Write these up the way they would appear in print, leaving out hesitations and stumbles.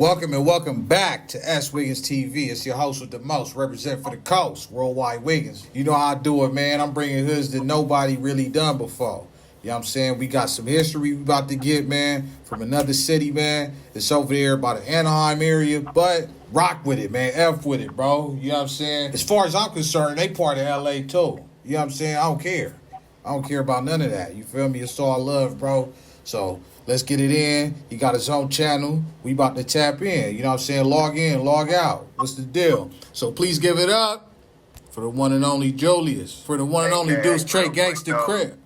Welcome and welcome back to S.WigginsTV. It's your host with the most, represent for the coast, Worldwide Wiggins. You know how I do it, man. I'm bringing hoods that nobody really done before. You know what I'm saying? We got some history we about to get, man, from another city, man. It's over there by the Anaheim area, but rock with it, man. F with it, bro. You know what I'm saying? As far as I'm concerned, they part of LA, too. You know what I'm saying? I don't care. I don't care about none of that. You feel me? It's all love, bro. So let's get it in. He got his own channel. We about to tap in. You know what I'm saying? Log in, log out. What's the deal? So please give it up for the one and only Julius. For the one and only Deuce Trey Gangsta Crip.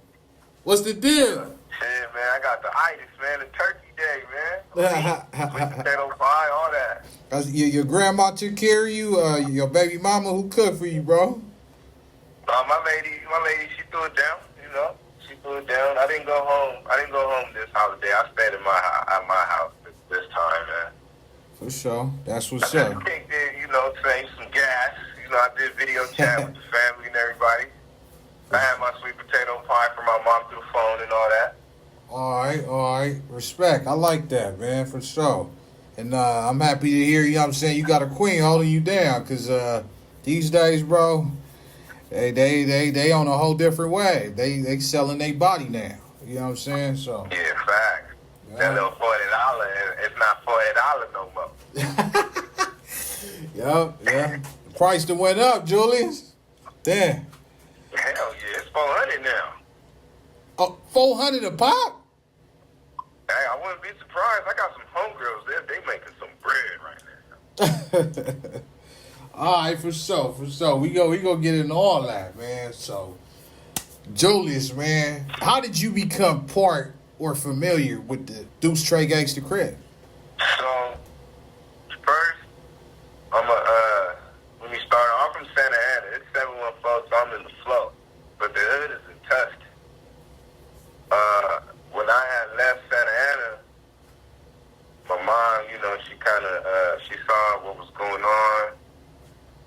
What's the deal? Shit, man. I got the itis, man. The turkey day, man. Sweet potato pie, all that. Your grandma took care of you? Your baby mama, who cooked for you, bro? My lady, she threw it down, you know. She threw it down. I didn't go home this holiday. I stayed at my house this time, man. For sure. That's what's I up. just kicked it, you know, saved some gas. You know, I did video chat with the family and everybody. I had my sweet potato pie for my mom through the phone and all that. All right. Respect. I like that, man, for sure. And I'm happy to hear, you know what I'm saying, you got a queen holding you down, because these days, bro, they on a whole different way. They selling their body now. You know what I'm saying? So yeah, facts. Yeah. That little $40, it's not $40 no more. Yeah. The price that went up, Julius. Damn. Hell yeah, it's $400 now. Oh, $400 a pop? Hey, I wouldn't be surprised. I got some homegirls there. They making some bread right now. All right, for sure. We go get into all that, man. So, Julius, man, how did you become part or familiar with the Deuce Trey Gangsta Crip? So, first, let me start. I'm from Santa Ana. It's 714, so I'm in the flow. But the hood is in Tusk. When I had left Santa Ana, my mom, you know, she she saw what was going on.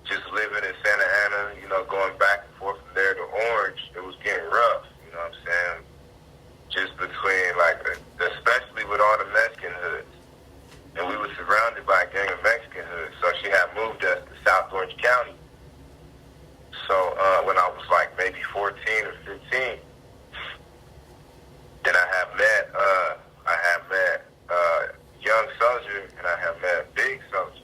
Just living in Santa Ana, you know, going back and forth from there to Orange, it was getting rough, you know what I'm saying? Just between, like, especially with all the Mexican hoods. And we were surrounded by a gang of Mexican hoods, so she had moved us to South Orange County. So when I was, like, maybe 14 or 15, then I had met Young Soldier, and I had met Big Soldier.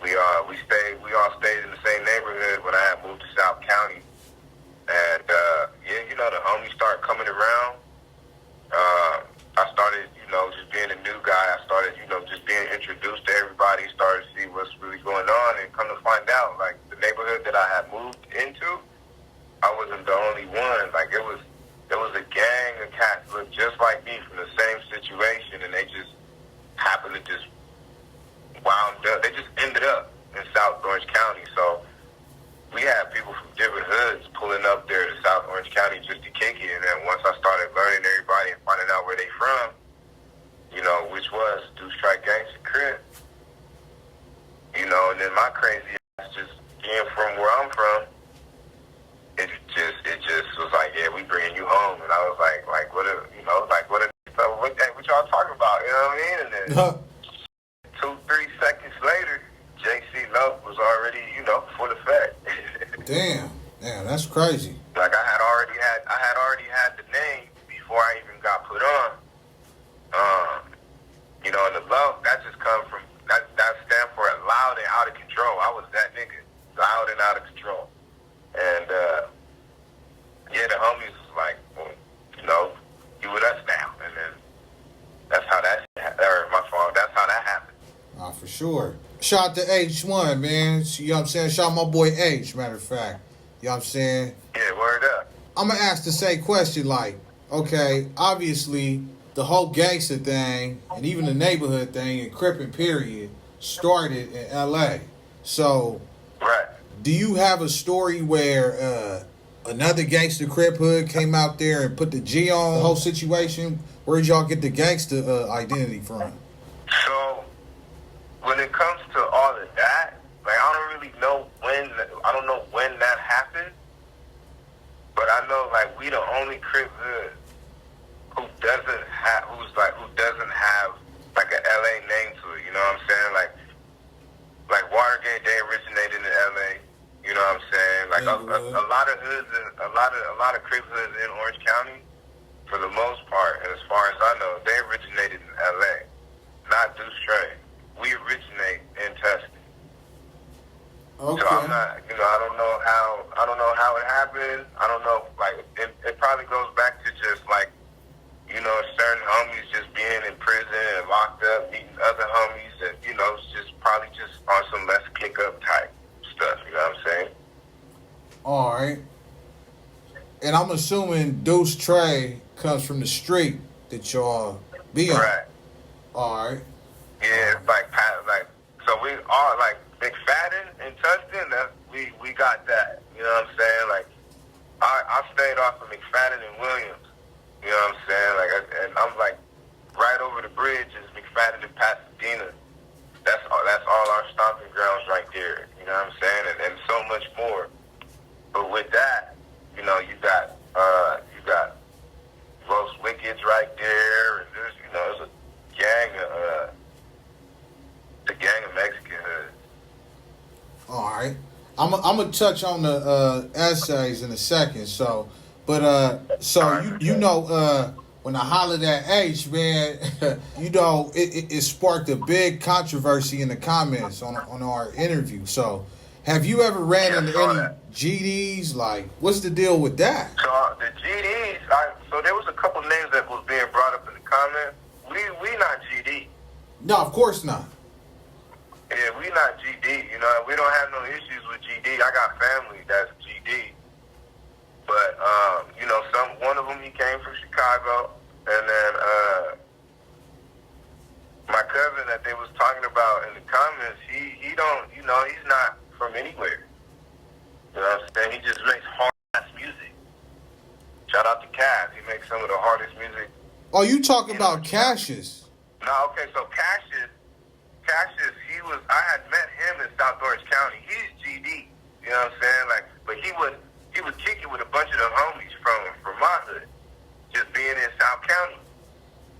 We all stayed in the same neighborhood when I had moved to South County. And, yeah, you know, the homies started coming around. I started, you know, just being a new guy. I started, you know, just being introduced to everybody, started to see what's really going on, and come to find out, like, the neighborhood that I had moved into, I wasn't the only one. Like, there was a gang of cats that looked just like me from the same situation, and they just happened to just wound up. They just ended up in South Orange County. So we had people from different hoods pulling up there to South Orange County just to kick it. And then once I started learning everybody and finding out where they from, you know, which was Deuce Trey Gangsta Crip, you know, and then my crazy ass just being from where I'm from, it just was like, yeah, we bringing you home. And I was like what y'all talking about? You know what I mean? And then 2-3 seconds later, JC Love was already, you know, full effect. Damn, that's crazy. Like I had already had the name before I even got put on. You know, and the love that just come from that stand for loud and out of control. I was that nigga, loud and out of control. And yeah, the homies was like, well, you know, you with us now. And then that's how that's how that happened. For sure. Shout out to H1, man. You know what I'm saying? Shout out my boy H, matter of fact. You know what I'm saying? Yeah, word up. I'm going to ask the same question, like, okay, obviously, the whole gangster thing, and even the neighborhood thing, and Crippin' period, started in L.A. So, right. Do you have a story where another gangster Crip hood came out there and put the G on the whole situation? Where did y'all get the gangster identity from? So, when it comes to all of that, like I don't really know when that happened, but I know like we the only Crip hood who doesn't have like an LA name to it. You know Like a Inglewood. lot of hoods, and a lot of Crip hoods in Orange County, for the most part, and as far as I know, they originated in L.A., not Deuce Trey. We originate in Tustin. Okay. So I'm not, I don't know how it happened. I don't know, like, it probably goes back to just, like, certain homies just being in prison and locked up, meeting other homies, and, it's just probably just on some less kick-up type stuff, you know what I'm saying? All right. And I'm assuming Deuce Trey comes from the street that y'all be on. Right. All right. Yeah, it's like, so we are, like, McFadden and Tustin, we got that, you know what I'm saying? Like, I stayed off of McFadden and Williams, you know what I'm saying? And I'm like, right over the bridge is McFadden and Pasadena. That's all our stomping grounds right there, you know what I'm saying? And so much more. But with that, you got Los Wickeds right there, and there's a gang of Mexican hoods. All right. I'm gonna touch on the essays in a second. So, but when I hollered at H, man, it sparked a big controversy in the comments on our interview. So, have you ever ran into any GDs? Like, what's the deal with that? So the GDs, so there was a couple names that was being brought up in the comments. We not GD. No, of course not. Yeah, we not GD. We don't have no issues with GD. I got family that's GD. But one of them, he came from Chicago, and then my cousin that they was talking about in the comments, he don't, he's not from anywhere. You know what I'm saying? He just makes hard ass music. Shout out to Cass. He makes some of the hardest music. Oh, you talking about Cassius? No, okay, so Cassius, I had met him in South Orange County. He's GD, you know what I'm saying? Like, but he would kick it with a bunch of the homies from my hood, just being in South County.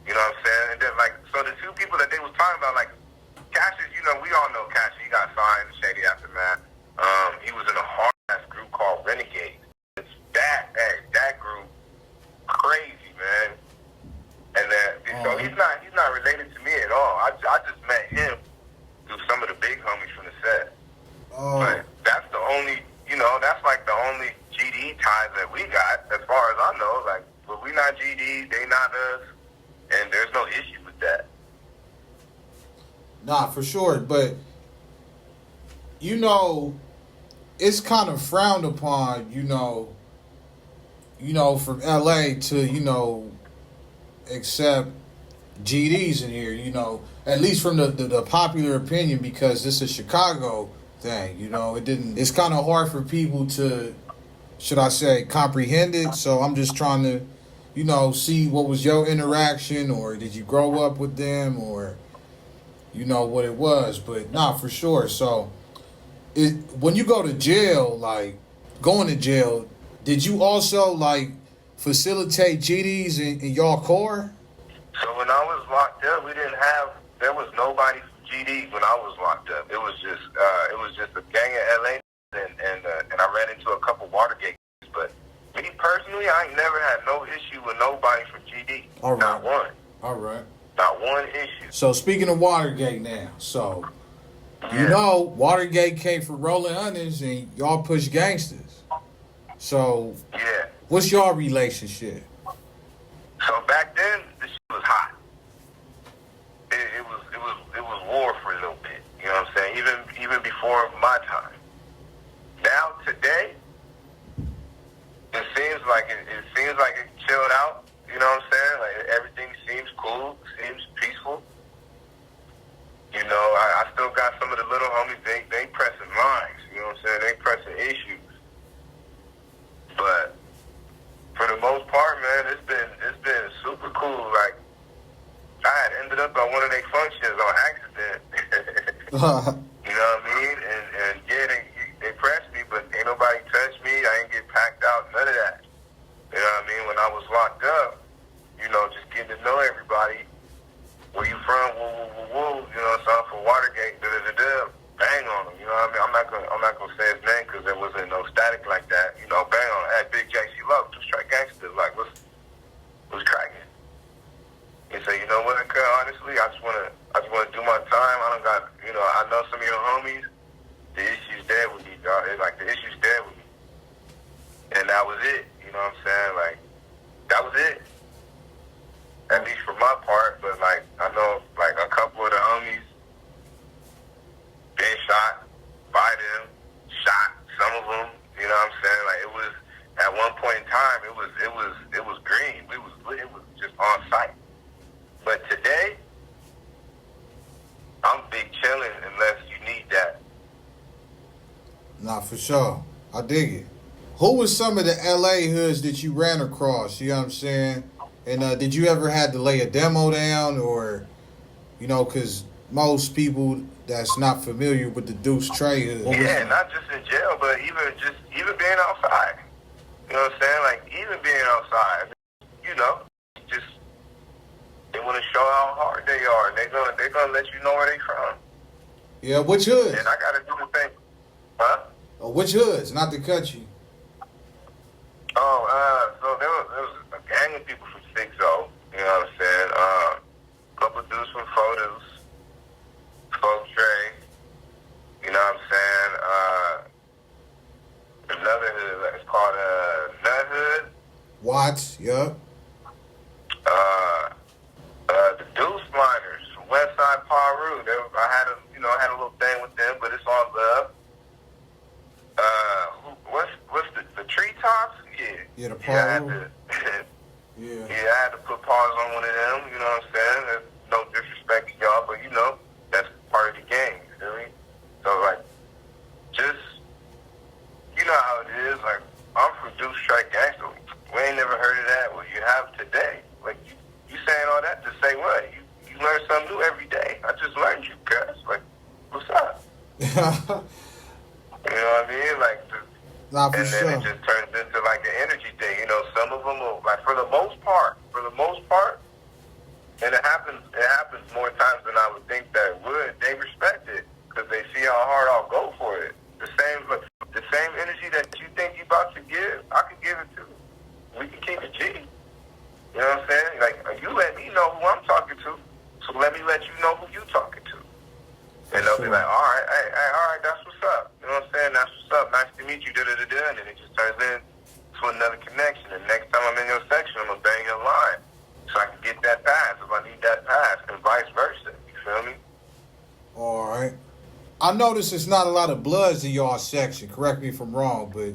You know what I'm saying? And then, like, so the two people that they was talking about, like, Cassius, we all know Cassius. He got signed, Shady Aftermath. He was in a hard-ass group called Renegade. It's that group, crazy, man. And then, so he's not related to me at all. I just met him through some of the big homies from the set. Oh. But that's the only, that's like the only GD ties that we got, as far as I know. Like, but we not GD, they not us, and there's no issue with that. Nah, for sure. But, it's kind of frowned upon, from LA to, accept GDs in here, at least from the popular opinion, because this is a Chicago thing, it's kind of hard for people to, should I say, comprehend it. So I'm just trying to, see what was your interaction, or did you grow up with them, or, what it was. But nah, for sure. So when you go to jail, like going to jail, did you also like facilitate GDs in y'all core? So when I was locked up, there was nobody from GD when I was locked up. It was just a gang of LA, and I ran into a couple Watergate. But me personally, I ain't never had no issue with nobody from GD. All right. Not one. All right. Not one issue. So speaking of Watergate now, so Yeah. Watergate came for rolling onions and y'all push gangsters. So Yeah. what's your relationship? So back then, the shit was hot. It was war for a little bit. You know what I'm saying? Even before my time. Now today, it seems like it chilled out. You know what I'm saying? Like everything seems cool, seems peaceful. I still got some of the little homies. They pressing lines. You know what I'm saying? They pressing issues. But for the most part, man, it's been super cool. Like I had ended up at one of their functions on accident. You know what I mean? And yeah, they pressed me, but ain't nobody touched me. I ain't get packed out. None of that. You know what I mean? When I was locked up, just getting to know everybody. Where you from? Woo. So I'm from Watergate. Bang on him. You know what I mean? I'm not gonna say his name because there wasn't no static like that. You know, bang on, hey, Big JC Love, two straight gangsters. Like, what's cracking? He said, you know what, cuz, honestly, I just wanna do my time. I don't got, you know, I know some of your homies, the issue's dead with me, dog. It's like the issue's dead with me. And that was it. You know what I'm saying? Like, that was it. At least for my part, but like I know like a couple of the homies been shot by them, shot some of them, you know what I'm saying? Like it was at one point in time it was green. It was just on site. But today I'm big chilling unless you need that. Nah, for sure. I dig it. Who was some of the LA hoods that you ran across? You know what I'm saying? And did you ever had to lay a demo down or, you know, because most people that's not familiar with the Deuce Trey hood. Yeah, not just in jail, but even being outside. You know what I'm saying? Like, even being outside, you know, just, they want to show how hard they are, and they're gonna let you know where they from. Yeah, which hoods? And I got to do the thing. Huh? Oh, which hoods? Not to cut you. So there was a gang of people from 6-0, you know what I'm saying? A couple of dudes from Photos, Folk Trey, you know what I'm saying? Another hood that's called Nut Hood. Watts, yup. The Deuce Miners from Westside Paru. I had a little thing with them, but it's all love. What's the Treetops? Yeah, the Paru. Yeah. Yeah, I had to put pause on one of them, you know what I'm saying? There's no disrespect to y'all, but you know, that's part of the game, you feel me? So like, just, you know how it is, like, I'm from Deuce Strike Gangster. We ain't never heard of that. Well, you have today. Like, you saying all that to say what? You learn something new every day. I just learned you, cuz. Like, what's up? You know what I mean? Like, Nah, for and then sure. it just turns into like an energy thing. You know, some of them will, like, for the most part, and it happens more times than I would think that it would. They respect it because they see how hard I'll go for it. The same energy that you think you about to give, I can give it too. We can keep it G. You know what I'm saying? Like, you let me know who I'm talking to, so let me let you know who you talking to. And they'll be like, all right, that's what's up. You know what I'm saying? That's what's up. Nice to meet you, da-da-da-da. And then it just turns into another connection. And next time I'm in your section, I'm going to bang your line so I can get that pass if I need that pass, and vice versa. You feel me? All right. I noticed there's not a lot of Bloods in y'all section. Correct me if I'm wrong, but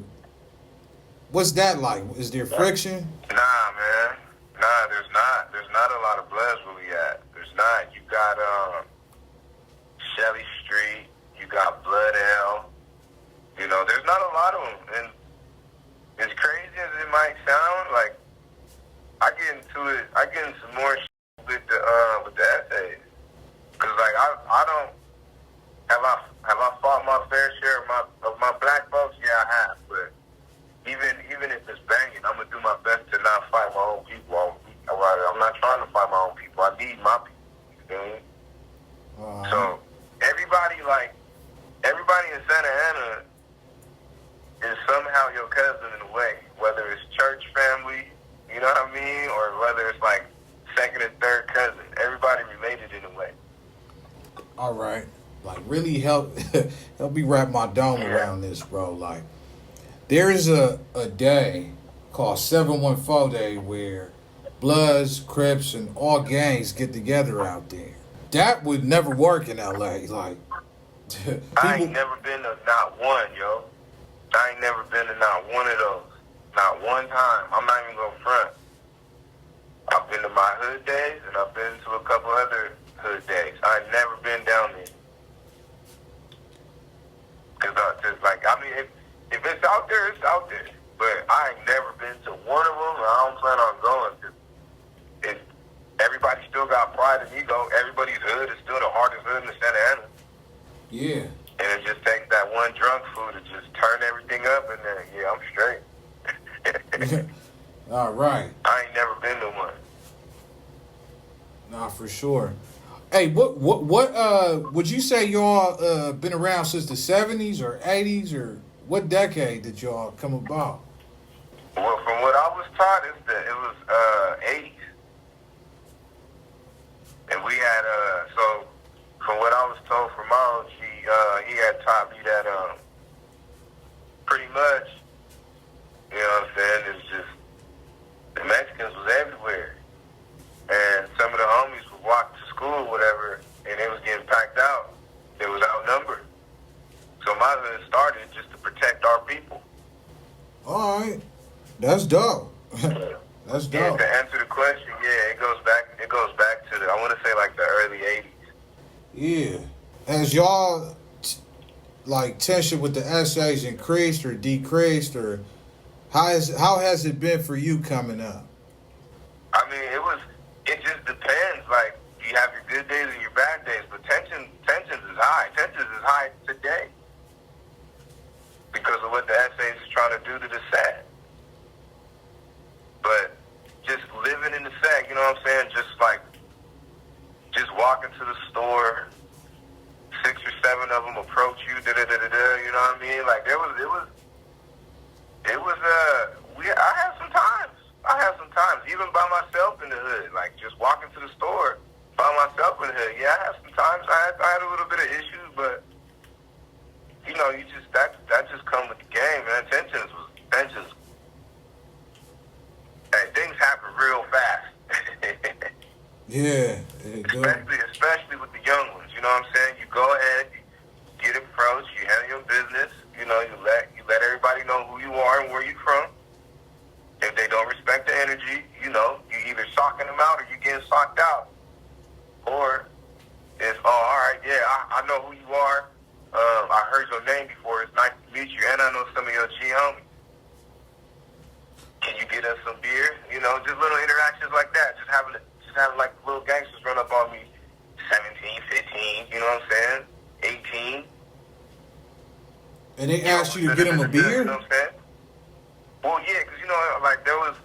what's that like? Is there friction? Nah, man. Nah, there's not. There's not a lot of Bloods where we at. There's not. You got, Shelly Street, you got Blood L. You know, there's not a lot of them. And as crazy as it might sound, like, I get into more with the essays. Cause like I don't have I fought my fair share of my black folks? Yeah, I have. But even if it's banging, I'm gonna do my best to not fight my own people. I'm not trying to fight my own people. I need my people. You feel me? So everybody in Santa Ana is somehow your cousin in a way, whether it's church family, you know what I mean, or whether it's like second and third cousin. Everybody related in a way. All right. Like, really help me wrap my dome around this, bro. Like, there's a day called 714 Day where Bloods, Crips, and all gangs get together out there. That would never work in LA. Like, I ain't never been to not one, yo. I ain't never been to not one of those. Not one time. I'm not even gonna front. I've been to my hood days, and I've been to a couple other hood days. I ain't never been down there. If it's out there, it's out there. But I ain't never been to one of them, and I don't plan on going to. Everybody still got pride and ego. Everybody's hood is still the hardest hood in Santa Ana. Yeah. And it just takes that one drunk food to just turn everything up, and then, yeah, I'm straight. All right. I ain't never been to one. Nah, for sure. Hey, what would you say y'all been around since the 70s or 80s, or What decade did y'all come about? Well, from what I was taught, it was 80s. And we had, so from what I was told from my OG, he had taught me that pretty much, you know what I'm saying, it's just the Mexicans was everywhere. And some of the homies would walk to school, whatever, and they was getting packed out. They was outnumbered. So my hood started just to protect our people. All right. That's dope. That's Yeah, dope. to answer the question, yeah, it goes back to I want to say like the early 80s. Yeah. Has y'all like tension with the essays increased or decreased, or how has it been for you coming up? I mean, it just depends. Like, you have your good days and your bad days, but tensions is high. Tensions is high today because of what the essays is trying to do to the set. But just living in the set, you know what I'm saying? Just walking to the store, 6 or 7 of them approach you, you know what I mean? Like, I had some times, even by myself in the hood, like just walking to the store by myself in the hood. Yeah, I had some times. I had a little bit of issues, but you know, that just come with the game, man. Tensions. Hey, things happen real fast. Yeah. Especially with the young ones. You know what I'm saying? You go ahead, you get approached, you handle your business. You know, you let everybody know who you are and where you're from. If they don't respect the energy, you know, you either socking them out or you getting socked out. Or it's, oh, all right, yeah, I know who you are. I heard your name before. It's nice to meet you, and I know some of your G homies. Can you get us some beer? You know, just little interactions like that. Just having like little gangsters run up on me, 17, 15. You know what I'm saying? 18. And they asked you to get them a beer? You know what I'm saying? Well, yeah, because, you know, like, there was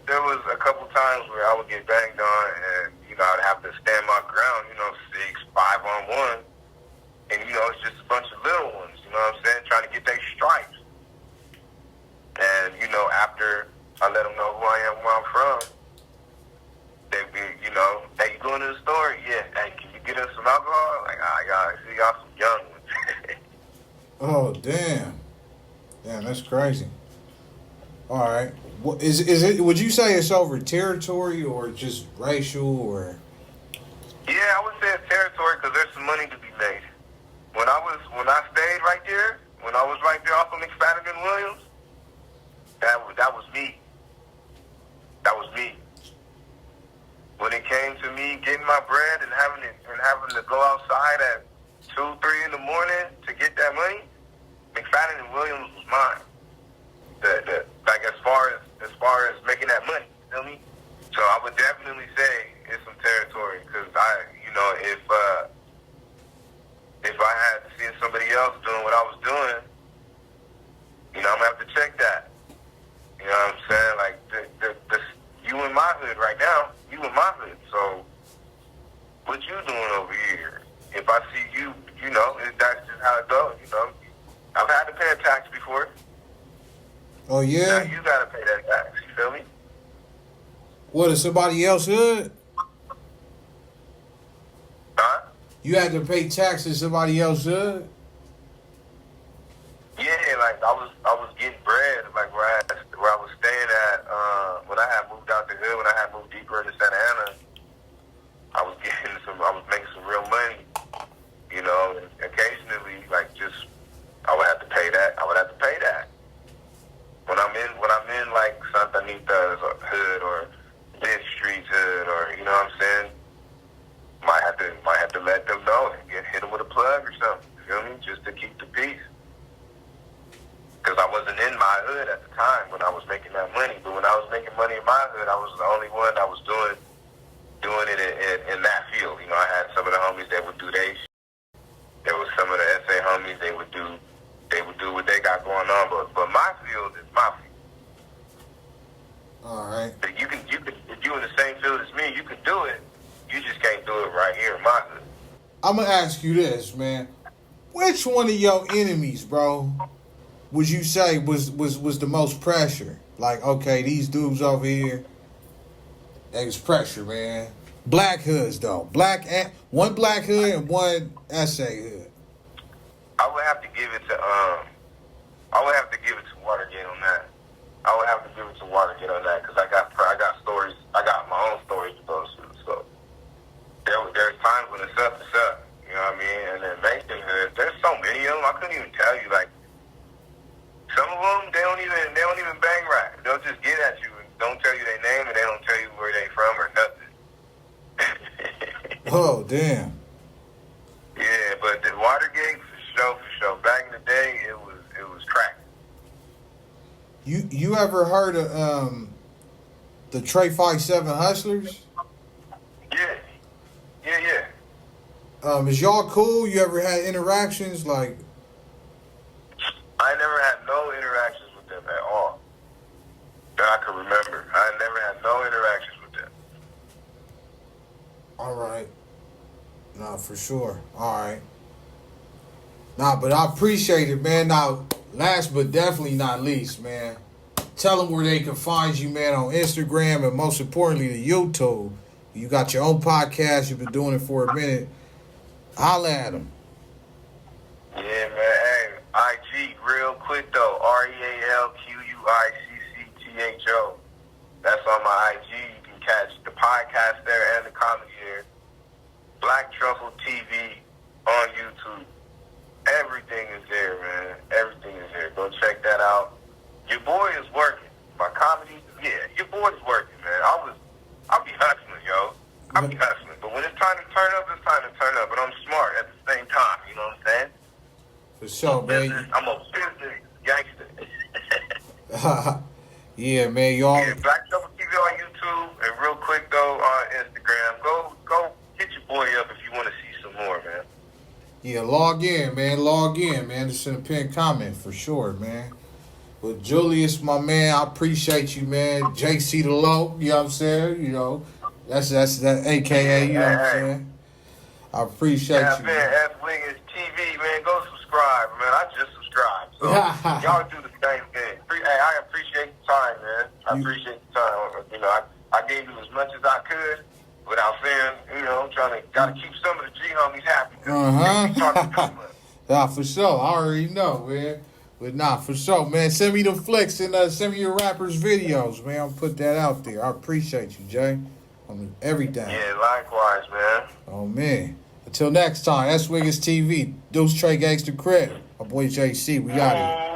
a couple times where I would get banged on, and, you know, I'd have to stand my ground, you know, 6, 5 on 1. And, you know, it's just a bunch of little ones, you know what I'm saying, trying to get their stripes. And, you know, after I let them know who I am, where I'm from, they'd be, you know, hey, you going to the store? Yeah. Hey, can you get us some alcohol? Like, y'all, I see y'all some young ones. Oh, damn. Damn, that's crazy. All right. What is it? Would you say it's over territory or just racial or? Yeah, I would say it's territory because there's some money to be made. When I stayed right there, when I was right there off of McFadden and Williams, that was me. That was me. When it came to me getting my bread and having to go outside at 2, 3 in the morning to get that money, McFadden and Williams was mine. Like as far as making that money, you feel me? So I would definitely say it's some territory because if I had seen somebody else doing what I was doing, you know, I'm gonna have to check that. You know what I'm saying? Like you in my hood right now, you in my hood. So what you doing over here? If I see you, you know, that's just how it goes. You know, I've had to pay a tax before. Oh, yeah? Now you gotta pay that tax, you feel me? What, is somebody else hood? Huh? You had to pay taxes in somebody else hood? Yeah, like I was getting bread, like where I was staying at, when I had moved out the hood, when I had moved deeper into Santa Ana, I was making some real money, you know, and occasionally, like, just, I would have to pay that. When I'm in like Santa Anita's hood or this street's hood, or you know what I'm saying, might have to let them know and hit them with a plug or something. You feel me? Just to keep the peace. Because I wasn't in my hood at the time when I was making that money. But when I was making money in my hood, I was the only one that was doing it in that field. You know, I had some of the homies that would do their shit. There was some of the SA homies they would do what they got going on. But my field is my field. All right. You can if you're in the same field as me, you can do it. You just can't do it right here in my hood. I'm gonna ask you this, man. Which one of your enemies, bro, would you say was the most pressure? Like, okay, these dudes over here, they was pressure, man. Black hoods though, one black hood and one SA hood. I would have to give it to Watergate on that. I would have to give it to Watergate on that because I got stories. I got my own stories to go through. So there's times when it's up, it's up. You know what I mean? And then Mason hood, there's so many of them. I couldn't even tell you. Like some of them, they don't even bang rap. They'll just get at you and don't tell you their name and they don't tell you where they from or nothing. Oh damn. Yeah, but the Watergate for sure. Back in the day, it was crack. You ever heard of the Trey 57 Hustlers? Yeah. Is y'all cool? You ever had interactions like? I never had no interactions with them at all that I can remember. I never had no interactions with them. All right. Nah, for sure. All right. Nah, but I appreciate it, man. Now, last but definitely not least, man, tell them where they can find you, man, on Instagram and most importantly, the YouTube. You got your own podcast. You've been doing it for a minute. Holla at them. Yeah, man. Hey, IG, real quick though. RealQuicctho. That's on my IG. You can catch the podcast there and the comedy there. Black Truffle TV on YouTube. Everything is there, man. Everything is there. Go check that out. Your boy is working. My comedy, yeah, your boy's working, man. I'll be hustling, yo. I'll be hustling. But when it's time to turn up, it's time to turn up. But I'm smart at the same time, you know what I'm saying? For sure, man. I'm a business gangster. Yeah, man, y'all. Yeah, Black Truffle TV on YouTube. And real quick, though, on Instagram. Go hit your boy up if you want to see some more, man. Yeah, log in, man. Just in a pinned comment for sure, man. But Julius, my man, I appreciate you, man. JC the Low, you know what I'm saying? You know, that's that AKA, you know what I'm saying? I appreciate you, man. S.WigginsTV, man. Go subscribe, man. I just subscribed. So y'all do the same thing. Hey, I appreciate the time, man. I appreciate the time. You know, I gave you as much as I could. Without saying, you know, gotta keep some of the G homies happy. Nah, for sure. I already know, man. But nah, for sure, man. Send me the flicks and send me your rappers' videos, man. I'll put that out there. I appreciate you, Jay. On everything. Yeah, likewise, man. Oh, man. Until next time, S.WigginsTV. Deuce Trey Gangsta Crib. My boy JC, we out here.